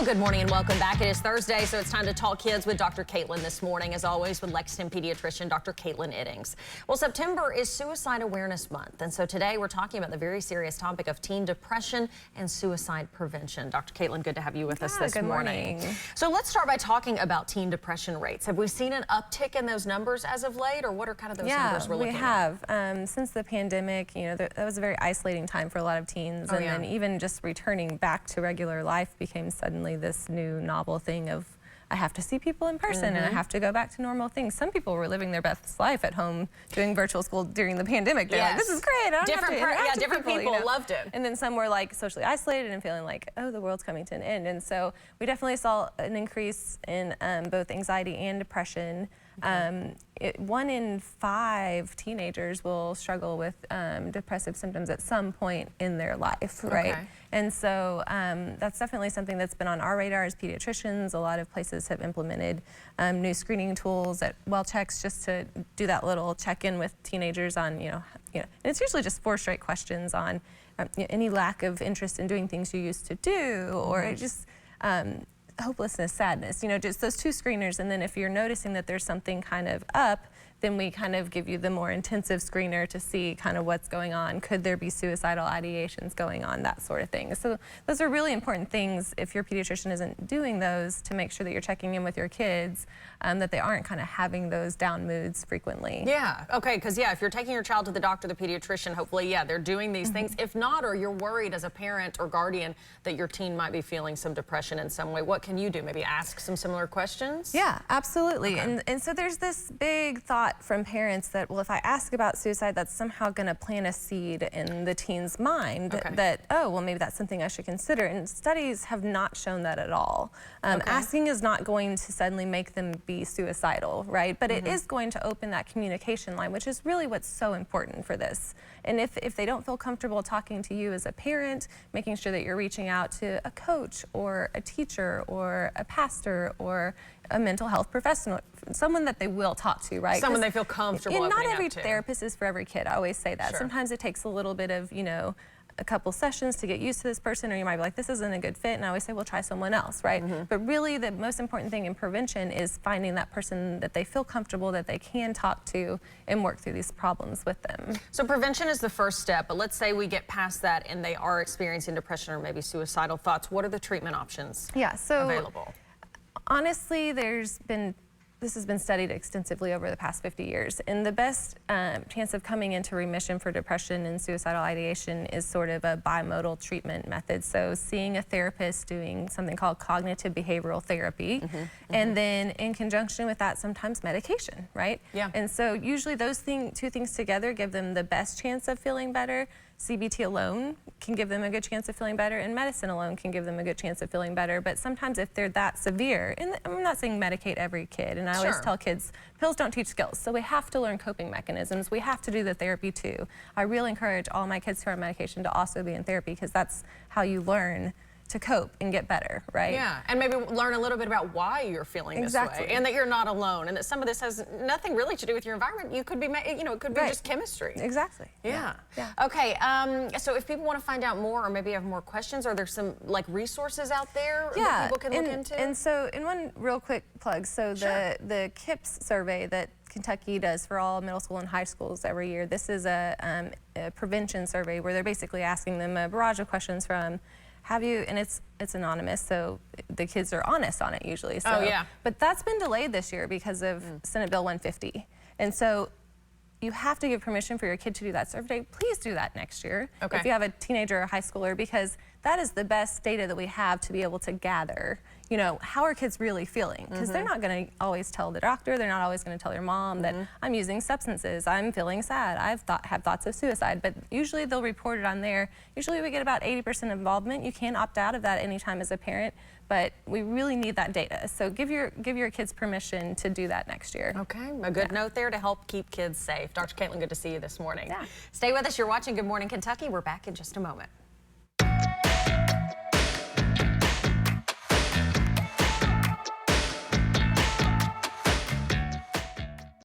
Well, good morning and welcome back. It is Thursday, so it's time to talk kids with Dr. Caitlynn this morning, as always, with Lexington pediatrician Dr. Caitlynn Iddings. Well, September is Suicide Awareness Month, and so today we're talking about the very serious topic of teen depression and suicide prevention. Dr. Caitlynn, good to have you with us this morning. So let's start by talking about teen depression rates. Have we seen an uptick in those numbers as of late, or what are kind of those numbers we're looking at? Yeah, we have. Since the pandemic, that was a very isolating time for a lot of teens, and then even just returning back to regular life became suddenly this new novel thing of I have to see people in person and I have to go back to normal things. Some people were living their best life at home doing virtual school during the pandemic. They're like, this is great. I don't have to interact with different people loved it. And then some were like socially isolated and feeling like, oh, the world's coming to an end. And so we definitely saw an increase in both anxiety and depression. 1 in 5 teenagers will struggle with depressive symptoms at some point in their life, right? And so that's definitely something that's been on our radar as pediatricians. A lot of places have implemented new screening tools at well checks just to do that little check-in with teenagers on, and it's usually just 4 straight questions on any lack of interest in doing things you used to do, or just hopelessness, sadness, just those 2 screeners. And then if you're noticing that there's something kind of up, then we kind of give you the more intensive screener to see kind of what's going on. Could there be suicidal ideations going on, that sort of thing. So those are really important things if your pediatrician isn't doing those, to make sure that you're checking in with your kids, that they aren't kind of having those down moods frequently. Yeah, okay, because if you're taking your child to the doctor, the pediatrician, hopefully, they're doing these things. If not, or you're worried as a parent or guardian that your teen might be feeling some depression in some way, what can you do? Maybe ask some similar questions? Yeah, absolutely. And so there's this big thought from parents that, well, if I ask about suicide, that's somehow going to plant a seed in the teen's mind that, oh, well, maybe that's something I should consider. And studies have not shown that at all. Asking is not going to suddenly make them be suicidal, right? But it is going to open that communication line, which is really what's so important for this. And if they don't feel comfortable talking to you as a parent, making sure that you're reaching out to a coach or a teacher or a pastor or a mental health professional, someone that they will talk to, right? Someone they feel comfortable opening up to. Not every to. therapist is for every kid. I always say that. Sometimes it takes a little bit of, a couple sessions to get used to this person, or you might be like, this isn't a good fit, and I always say, well, try someone else, right? But really the most important thing in prevention is finding that person that they feel comfortable, that they can talk to and work through these problems with them. So prevention is the first step, but let's say we get past that and they are experiencing depression or maybe suicidal thoughts. What are the treatment options available? Honestly, this has been studied extensively over the past 50 years. And the best chance of coming into remission for depression and suicidal ideation is sort of a bimodal treatment method. So seeing a therapist, doing something called cognitive behavioral therapy, and then in conjunction with that, sometimes medication, right? And so usually those 2 things together give them the best chance of feeling better. CBT alone can give them a good chance of feeling better, and medicine alone can give them a good chance of feeling better. But sometimes if they're that severe, and I'm not saying medicate every kid, and I always tell kids, pills don't teach skills, so we have to learn coping mechanisms. We have to do the therapy too. I really encourage all my kids who are on medication to also be in therapy, because that's how you learn to cope and get better, right? Yeah, and maybe learn a little bit about why you're feeling this way, and that you're not alone, and that some of this has nothing really to do with your environment. You could be, it could be just chemistry. Exactly. Yeah. Okay, so if people want to find out more, or maybe have more questions, are there some resources out there that people can look into? And so, in one real quick plug, so the KIPS survey that Kentucky does for all middle school and high schools every year, this is a prevention survey where they're basically asking them a barrage of questions from, and it's anonymous, so the kids are honest on it usually. So, but that's been delayed this year because of Senate Bill 150. And so you have to give permission for your kid to do that survey. Please do that next year if you have a teenager or a high schooler, because that is the best data that we have to be able to gather, how are kids really feeling? Because they're not going to always tell the doctor, they're not always going to tell their mom that I'm using substances, I'm feeling sad, have thoughts of suicide, but usually they'll report it on there. Usually we get about 80% involvement. You can opt out of that anytime as a parent, but we really need that data. So give your kids permission to do that next year. Okay, a good note there to help keep kids safe. Dr. Caitlynn, good to see you this morning. Stay with us. You're watching Good Morning Kentucky. We're back in just a moment.